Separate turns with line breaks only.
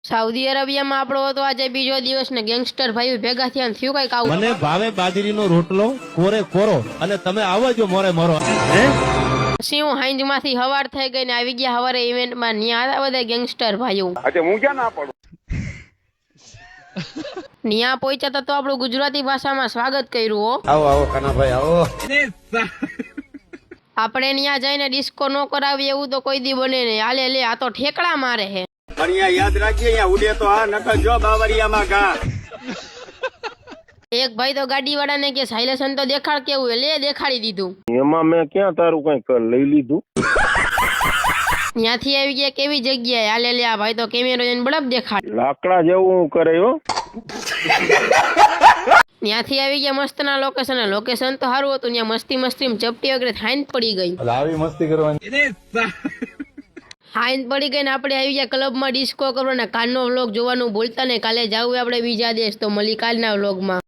Saudi અરેબિયામાં આપણો હતો આજે બીજો દિવસ ને ગેંગસ્ટર ભાઈઓ ભેગા થયા ને થયું કઈક આવું.
મને ભાવે બાજરીનો રોટલો કોરે કોરો અને તમે આવજો મોરે મોરો.
પછી હું હાંજ માંથી હવાર થઈ ગઈ ને આવી ગયા હવારે ઇવેન્ટમાં ન્યા હતા બધા ગેંગસ્ટર ભાઈઓ.
હું ક્યાં ના પડું.
ન્યા પહોંચ્યા તો આપણું ગુજરાતી ભાષામાં સ્વાગત કર્યું હો.
આવો આવો કાનાભાઈ આવો.
આપણે ન્યા જઈને ડિસ્કો નો કરાવીએ એવું તો કોઈ દી બને નહીં. હાલે લે આ તો ઠેકડા મારે હે.
અહીંયા યાદ રાખીએ અહીંયા ઉડે તો આ નકર જો બાવરિયામાં ઘા.
એક ભાઈ તો ગાડી વાળા ને કે સાયલેશન તો દેખાડ કેવું લે દેખાડી દીધું.
એમાં મેં ક્યાં તારું કઈક લઈ લીધું.
ત્યાંથી આવી ગયા કેવી જગ્યાએ. હાલે લે આ ભાઈ તો કેમેરો જઈને બળબ દેખાડ.
લાકડા જેવું કરે હો.
ત્યાંથી આવી ગયા મસ્ત ના લોકેશન. લોકેશન તો સારું હતું. ત્યાં મસ્તી મસ્તી ચપટી વગેરે થાઈન પડી ગઈ.
આવી મસ્તી કરવાની.
હાઈન પડી ગઈ ને આપણે આવી ગયા ક્લબમાં ડિસ્કો કરવાના. કાલનો વ્લોગ જોવાનું ભૂલતા નહીં. કાલે જાવું આપણે બીજા દેશ. તો મળી કાલના વ્લોગમાં.